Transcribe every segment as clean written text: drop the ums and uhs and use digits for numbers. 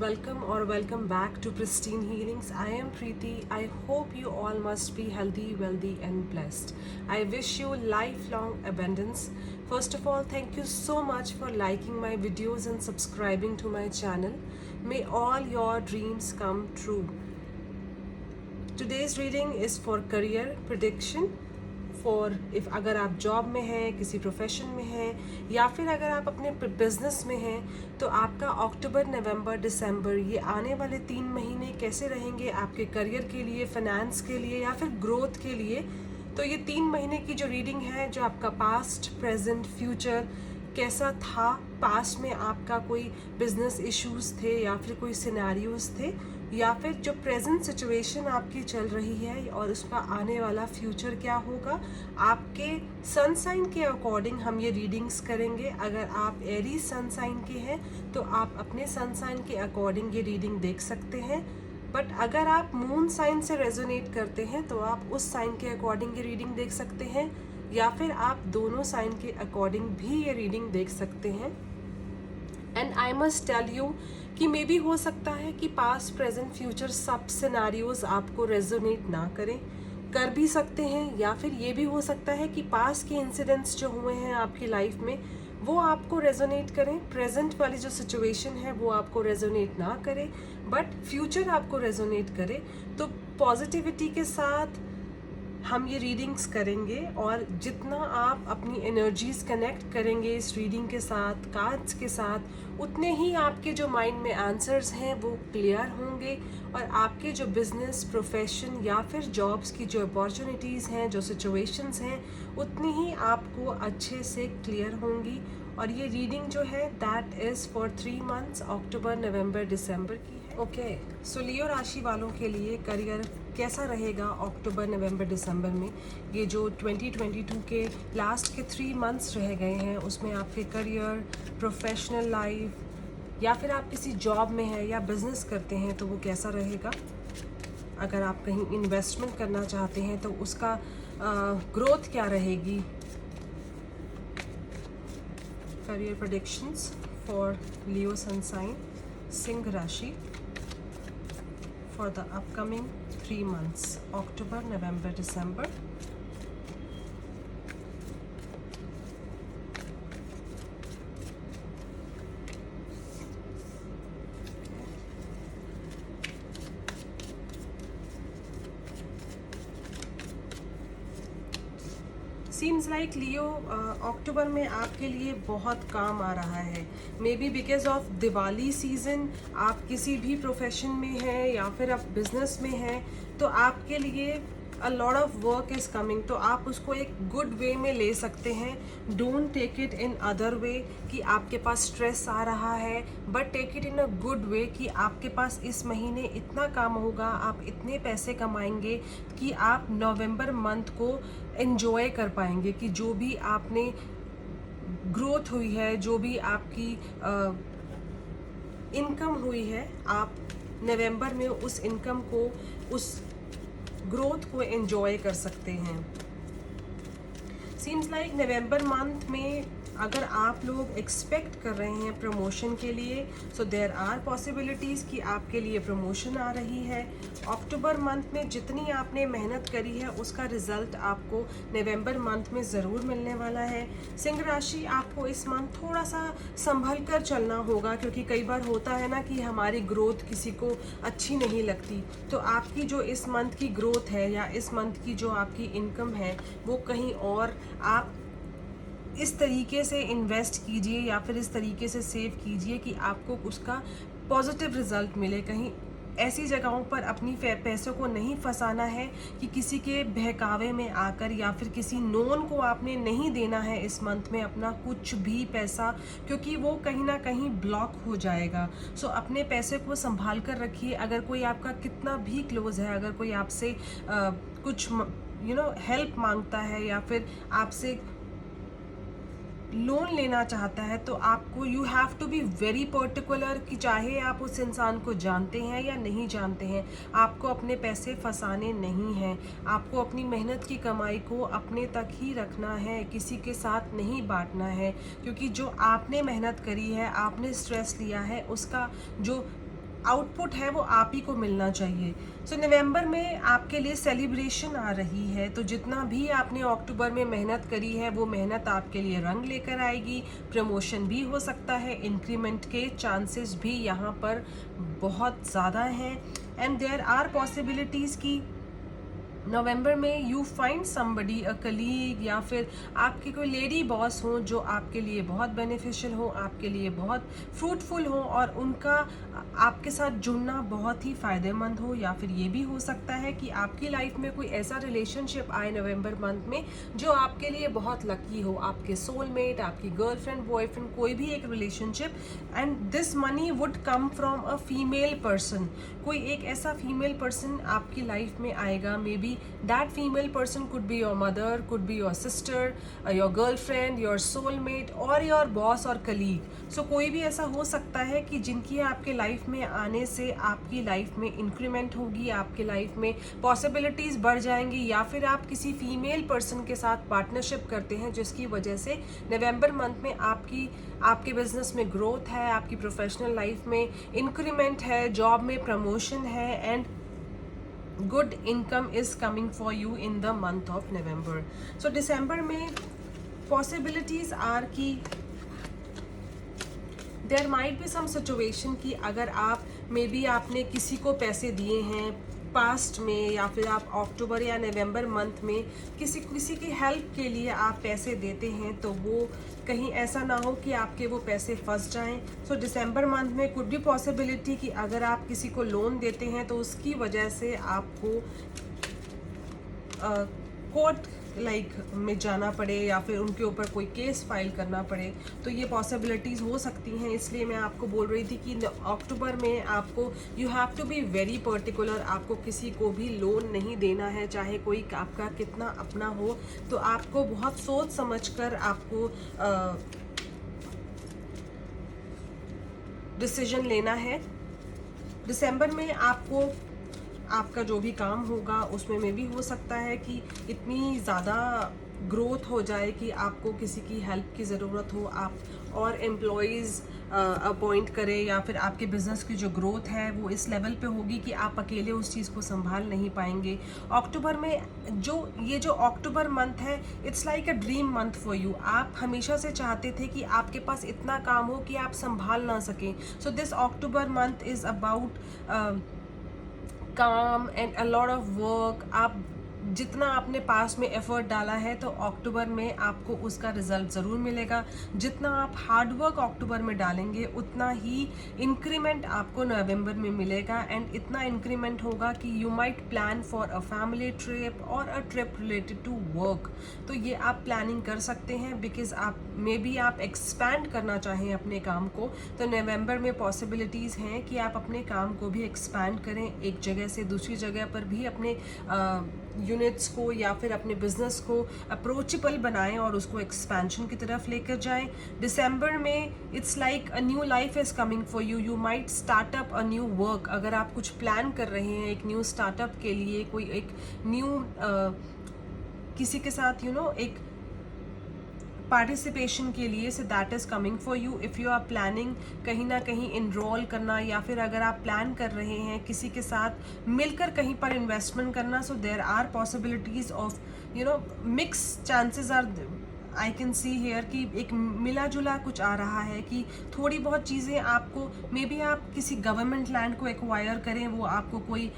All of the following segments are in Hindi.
welcome back to Pristine Healings. I am Preeti. I hope you all must be healthy, wealthy, and blessed. I wish you lifelong abundance. First of all, thank you so much for liking my videos and subscribing to my channel. May all your dreams come true. Today's reading is for career prediction. For if अगर आप जॉब में हैं, किसी प्रोफेशन में हैं, या फिर अगर आप अपने बिजनेस में हैं, तो आपका अक्टूबर, नवंबर, दिसंबर ये आने वाले 3 महीने कैसे रहेंगे आपके करियर के लिए, फाइनेंस के लिए या फिर ग्रोथ के लिए। तो ये 3 महीने की जो रीडिंग है, जो आपका पास्ट, प्रेजेंट, फ्यूचर कैसा था, पास्ट में आपका कोई बिजनेस इश्यूज थे या फिर कोई सिनेरियोज थे, या फिर जो प्रेजेंट सिचुएशन आपकी चल रही है और उसका आने वाला फ्यूचर क्या होगा, आपके सन साइन के अकॉर्डिंग हम ये रीडिंग्स करेंगे। अगर आप एरी सन साइन के हैं तो आप अपने सन साइन के अकॉर्डिंग ये रीडिंग देख सकते हैं, बट अगर आप मून साइन से रेजोनेट करते हैं तो आप उस साइन के अकॉर्डिंग ये रीडिंग देख सकते हैं, या फिर आप दोनों साइन के अकॉर्डिंग भी ये रीडिंग देख सकते हैं। And I must tell you कि मे बी हो सकता है कि पास्ट, प्रेजेंट, फ्यूचर सब सिनेरियोज आपको रेजोनेट ना करें, कर भी सकते हैं, या फिर ये भी हो सकता है कि पास्ट के इंसिडेंट्स जो हुए हैं आपकी लाइफ में वो आपको रेजोनेट करें, प्रेजेंट वाली जो सिचुएशन है वो आपको रेजोनेट ना करे, बट फ्यूचर आपको रेजोनेट करे। तो पॉजिटिविटी के साथ हम ये रीडिंग्स करेंगे, और जितना आप अपनी एनर्जीज कनेक्ट करेंगे इस रीडिंग के साथ, कार्ड्स के साथ, उतने ही आपके जो माइंड में आंसर्स हैं वो क्लियर होंगे, और आपके जो बिजनेस, प्रोफेशन या फिर जॉब्स की जो अपॉर्चुनिटीज़ हैं, जो सिचुएशंस हैं, उतनी ही आपको अच्छे से क्लियर होंगी। और ये रीडिंग जो है दैट इज़ फॉर 3 मंथ्स, अक्टूबर, नवंबर, दिसंबर की है। ओके, सो लियो राशि वालों के लिए करियर कैसा रहेगा अक्टूबर, नवंबर, दिसंबर में। ये जो 2022 के लास्ट के 3 मंथ्स रह गए हैं उसमें आपके करियर, प्रोफेशनल लाइफ, या फिर आप किसी जॉब में हैं या बिजनेस करते हैं तो वो कैसा रहेगा। अगर आप कहीं इन्वेस्टमेंट करना चाहते हैं तो उसका ग्रोथ क्या रहेगी। Career predictions for Leo sun sign, सिंह राशि, for the upcoming 3 months, October, November, December. Seems like Leo अक्टूबर में आपके लिए बहुत काम आ रहा है। May be because of Diwali season, आप किसी भी प्रोफेशन में हैं या फिर आप बिजनेस में हैं, तो आपके लिए अ lot of work is coming, तो आप उसको एक गुड वे में ले सकते हैं। Don't take it in other way कि आपके पास स्ट्रेस आ रहा है, but take it in a good way कि आपके पास इस महीने इतना काम होगा, आप इतने पैसे कमाएंगे कि आप नवंबर मंथ को एंजॉय कर पाएंगे, कि जो भी आपने ग्रोथ हुई है, जो भी आपकी इनकम हुई है, आप नवंबर में उस इनकम को, उस ग्रोथ को एंजॉय कर सकते हैं। सीम्स लाइक नवंबर मंथ में अगर आप लोग एक्सपेक्ट कर रहे हैं प्रमोशन के लिए, सो देयर आर पॉसिबिलिटीज़ कि आपके लिए प्रमोशन आ रही है। अक्टूबर मंथ में जितनी आपने मेहनत करी है उसका रिजल्ट आपको नवंबर मंथ में ज़रूर मिलने वाला है। सिंह राशि, आपको इस मंथ थोड़ा सा संभल कर चलना होगा, क्योंकि कई बार होता है ना कि हमारी ग्रोथ किसी को अच्छी नहीं लगती, तो आपकी जो इस मंथ की ग्रोथ है या इस मंथ की जो आपकी इनकम है वो कहीं और आप इस तरीके से इन्वेस्ट कीजिए या फिर इस तरीके से सेव कीजिए कि आपको उसका पॉजिटिव रिजल्ट मिले। कहीं ऐसी जगहों पर अपनी पैसों को नहीं फंसाना है कि किसी के बहकावे में आकर, या फिर किसी नोन को आपने नहीं देना है इस मंथ में अपना कुछ भी पैसा, क्योंकि वो कहीं ना कहीं ब्लॉक हो जाएगा। सो अपने पैसे को संभाल कर रखिए। अगर कोई आपका कितना भी क्लोज है, अगर कोई आपसे कुछ हेल्प मांगता है या फिर आपसे लोन लेना चाहता है, तो आपको you have to be very particular कि चाहे आप उस इंसान को जानते हैं या नहीं जानते हैं, आपको अपने पैसे फंसाने नहीं हैं। आपको अपनी मेहनत की कमाई को अपने तक ही रखना है, किसी के साथ नहीं बांटना है, क्योंकि जो आपने मेहनत करी है, आपने स्ट्रेस लिया है, उसका जो आउटपुट है वो आप ही को मिलना चाहिए। सो नवंबर में आपके लिए सेलिब्रेशन आ रही है, तो जितना भी आपने अक्टूबर में मेहनत करी है वो मेहनत आपके लिए रंग लेकर आएगी। प्रमोशन भी हो सकता है, इंक्रीमेंट के चांसेस भी यहाँ पर बहुत ज़्यादा हैं। एंड देयर आर पॉसिबिलिटीज़ की नवंबर में you find somebody, a colleague या फिर आपकी कोई लेडी बॉस हो जो आपके लिए बहुत बेनिफिशियल हो, आपके लिए बहुत फ्रूटफुल हो और उनका आपके साथ जुड़ना बहुत ही फ़ायदेमंद हो। या फिर ये भी हो सकता है कि आपकी लाइफ में कोई ऐसा रिलेशनशिप आए नवंबर मंथ में जो आपके लिए बहुत लकी हो, आपके सोलमेट, आपकी गर्लफ्रेंड, बॉयफ्रेंड, कोई भी एक relationship. And this money would come from a female person, कोई एक ऐसा फीमेल पर्सन आपकी लाइफ में आएगा। May be that female person could be your mother, could be your sister, your girlfriend, your soulmate और योर बॉस और कलीग। सो कोई भी ऐसा हो सकता है कि जिनकी आपके लाइफ में आने से आपकी लाइफ में इंक्रीमेंट होगी, आपके लाइफ में पॉसिबिलिटीज़ बढ़ जाएंगी। या फिर आप किसी फीमेल पर्सन के साथ पार्टनरशिप करते हैं जिसकी वजह से नवंबर मंथ में आपके बिजनेस में ग्रोथ है, आपकी प्रोफेशनल लाइफ में इंक्रीमेंट है, जॉब में प्रमोशन है and good income is coming for you in the month of November. So दिसंबर में पॉसिबिलिटीज आर की there might be some situation कि अगर आप मे बी आपने किसी को पैसे दिए हैं पास्ट में, या फिर आप अक्टूबर या नवंबर मंथ में किसी की हेल्प के लिए आप पैसे देते हैं, तो वो कहीं ऐसा ना हो कि आपके वो पैसे फंस जाएं। सो दिसंबर मंथ में कुड बी पॉसिबिलिटी कि अगर आप किसी को लोन देते हैं तो उसकी वजह से आपको कोर्ट में जाना पड़े या फिर उनके ऊपर कोई केस फाइल करना पड़े, तो ये पॉसिबिलिटीज़ हो सकती हैं। इसलिए मैं आपको बोल रही थी कि अक्टूबर में आपको you have to be very particular. आपको किसी को भी लोन नहीं देना है, चाहे कोई आपका कितना अपना हो, तो आपको बहुत सोच समझ कर आपको डिसीजन लेना है। दिसंबर में आपका जो भी काम होगा उसमें में भी हो सकता है कि इतनी ज़्यादा ग्रोथ हो जाए कि आपको किसी की हेल्प की ज़रूरत हो, आप और एम्प्लॉयज़ अपॉइंट करें, या फिर आपके बिज़नेस की जो ग्रोथ है वो इस लेवल पे होगी कि आप अकेले उस चीज़ को संभाल नहीं पाएंगे। अक्टूबर में जो अक्टूबर मंथ है, it's like a dream month for you. आप हमेशा से चाहते थे कि आपके पास इतना काम हो कि आप संभाल ना सकें। So this October month is about काम and a lot of work. आप जितना आपने पास में एफर्ट डाला है तो अक्टूबर में आपको उसका रिजल्ट ज़रूर मिलेगा। जितना आप हार्ड वर्क अक्टूबर में डालेंगे उतना ही इंक्रीमेंट आपको नवंबर में मिलेगा। एंड इतना इंक्रीमेंट होगा कि you might plan for a family trip और a trip related to work. तो ये आप प्लानिंग कर सकते हैं, बिकॉज आप मे बी आप एक्सपैंड करना चाहें अपने काम को, तो नवंबर में पॉसिबिलिटीज़ हैं कि आप अपने काम को भी एक्सपैंड करें, एक जगह से दूसरी जगह पर भी अपने यूनिट्स को या फिर अपने बिजनेस को अप्रोचेबल बनाएं और उसको एक्सपेंशन की तरफ लेकर जाएं। दिसंबर में it's like a new life is coming for you. You might startup a new work. अगर आप कुछ प्लान कर रहे हैं एक न्यू स्टार्टअप के लिए, कोई एक न्यू किसी के साथ एक पार्टिसिपेशन के लिए, so that is coming for you. If you are planning कहीं ना कहीं इनरोल करना, या फिर अगर आप प्लान कर रहे हैं किसी के साथ मिलकर कहीं पर इन्वेस्टमेंट करना, so there are possibilities of mix chances are I can see here कि एक मिला जुला कुछ आ रहा है कि थोड़ी बहुत चीज़ें आपको मे बी आप किसी गवर्नमेंट लैंड को एक्वायर करें, वो आपको कोई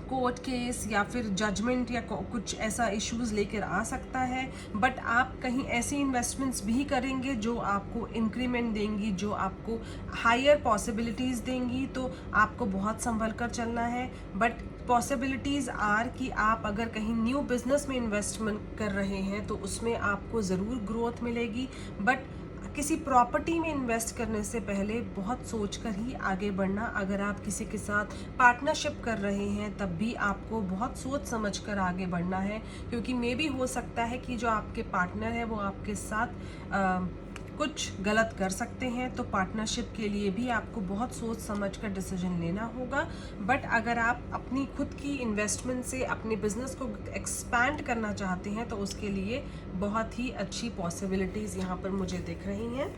कोर्ट केस या फिर जजमेंट या कुछ ऐसा इश्यूज लेकर आ सकता है। बट आप कहीं ऐसी इन्वेस्टमेंट्स भी करेंगे जो आपको इंक्रीमेंट देंगी, जो आपको हायर पॉसिबिलिटीज़ देंगी, तो आपको बहुत संभल कर चलना है। बट पॉसिबिलिटीज़ आर कि आप अगर कहीं न्यू बिजनेस में इन्वेस्टमेंट कर रहे हैं तो उसमें आपको ज़रूर ग्रोथ मिलेगी। बट किसी प्रॉपर्टी में इन्वेस्ट करने से पहले बहुत सोचकर ही आगे बढ़ना। अगर आप किसी के साथ पार्टनरशिप कर रहे हैं तब भी आपको बहुत सोच समझ कर आगे बढ़ना है, क्योंकि मे भी हो सकता है कि जो आपके पार्टनर है वो आपके साथ कुछ गलत कर सकते हैं। तो पार्टनरशिप के लिए भी आपको बहुत सोच समझ कर डिसीजन लेना होगा। बट अगर आप अपनी खुद की इन्वेस्टमेंट से अपने बिजनेस को एक्सपैंड करना चाहते हैं तो उसके लिए बहुत ही अच्छी पॉसिबिलिटीज़ यहाँ पर मुझे दिख रही हैं।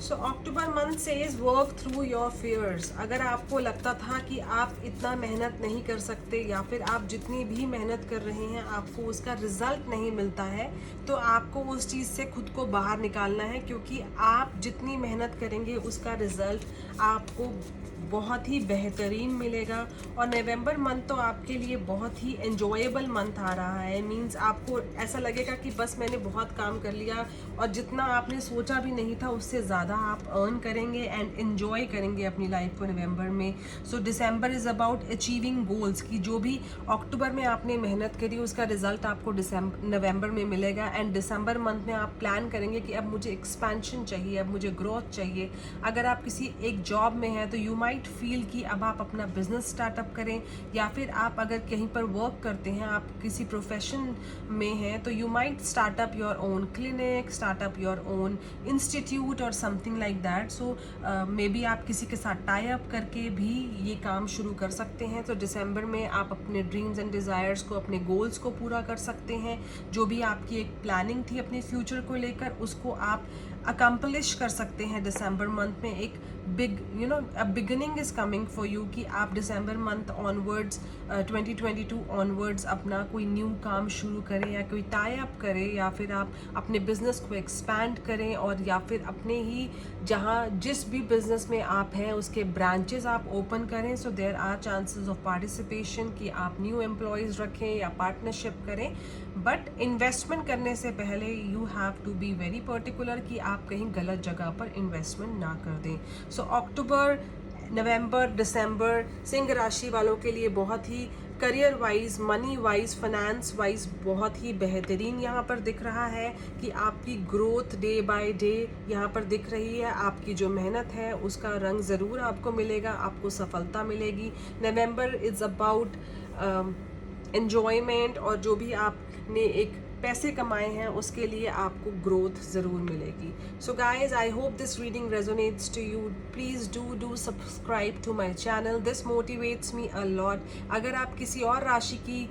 So October month says work through your fears. अगर आपको लगता था कि आप इतना मेहनत नहीं कर सकते या फिर आप जितनी भी मेहनत कर रहे हैं आपको उसका रिजल्ट नहीं मिलता है, तो आपको उस चीज़ से खुद को बाहर निकालना है, क्योंकि आप जितनी मेहनत करेंगे उसका रिजल्ट आपको बहुत ही बेहतरीन मिलेगा। और नवंबर मंथ तो आपके लिए बहुत ही एंजॉयबल मंथ आ रहा है। मींस आपको ऐसा लगेगा कि बस मैंने बहुत काम कर लिया और जितना आपने सोचा भी नहीं था उससे ज़्यादा आप अर्न करेंगे एंड एंजॉय करेंगे अपनी लाइफ को नवंबर में। सो दिसंबर इज़ अबाउट अचीविंग गोल्स की जो भी अक्टूबर में आपने मेहनत करी उसका रिजल्ट आपको नवंबर में मिलेगा। एंड दिसंबर मंथ में आप प्लान करेंगे कि अब मुझे एक्सपेंशन चाहिए, अब मुझे ग्रोथ चाहिए। अगर आप किसी एक जॉब में हैं तो यू माइट फील कि अब आप अपना बिजनेस स्टार्टअप करें, या फिर आप अगर कहीं पर वर्क करते हैं, आप किसी प्रोफेशन में हैं, तो you might startup your own clinic, startup your own institute और something like that. So may be आप किसी के साथ टाई अप करके भी ये काम शुरू कर सकते हैं। तो दिसंबर में आप अपने ड्रीम्स एंड डिज़ायर्स को, अपने गोल्स को पूरा कर सकते हैं। जो भी आपकी एक प्लानिंग थी अपने फ्यूचर को लेकर उसको आप अकम्पलिश कर सकते हैं दिसंबर मंथ में। एक big a beginning is coming for you कि आप दिसंबर मंथ ऑनवर्ड्स 2022 ऑनवर्ड्स अपना कोई न्यू काम शुरू करें या कोई टाई अप करें, या फिर आप अपने बिजनेस को एक्सपैंड करें, और या फिर अपने ही जिस भी बिजनेस में आप हैं उसके ब्रांचेस आप ओपन करें। So there are chances of participation कि आप न्यू एम्प्लॉयज़ रखें या पार्टनरशिप करें। बट इन्वेस्टमेंट करने से पहले you have to be very particular कि आप कहीं गलत जगह पर इन्वेस्टमेंट ना कर दें। सो अक्टूबर, नवंबर, दिसंबर सिंह राशि वालों के लिए बहुत ही career wise, money wise, finance wise बहुत ही बेहतरीन यहाँ पर दिख रहा है कि आपकी ग्रोथ डे बाय डे यहाँ पर दिख रही है। आपकी जो मेहनत है उसका रंग ज़रूर आपको मिलेगा, आपको सफलता मिलेगी। नवंबर इज़ अबाउट एन्जॉयमेंट, और जो भी आपने एक पैसे कमाए हैं उसके लिए आपको ग्रोथ ज़रूर मिलेगी। So guys, I hope this reading resonates to you. Please do subscribe to my channel, this motivates me a lot. अगर आप किसी और राशि की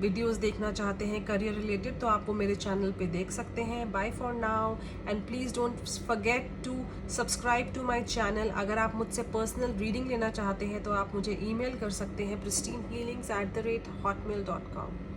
वीडियोस देखना चाहते हैं करियर रिलेटेड तो आप वो मेरे चैनल पे देख सकते हैं। Bye for now and please don't forget to subscribe to my channel. अगर आप मुझसे पर्सनल रीडिंग लेना चाहते हैं तो आप मुझे ईमेल कर सकते हैं pristine healings@hotmail.com।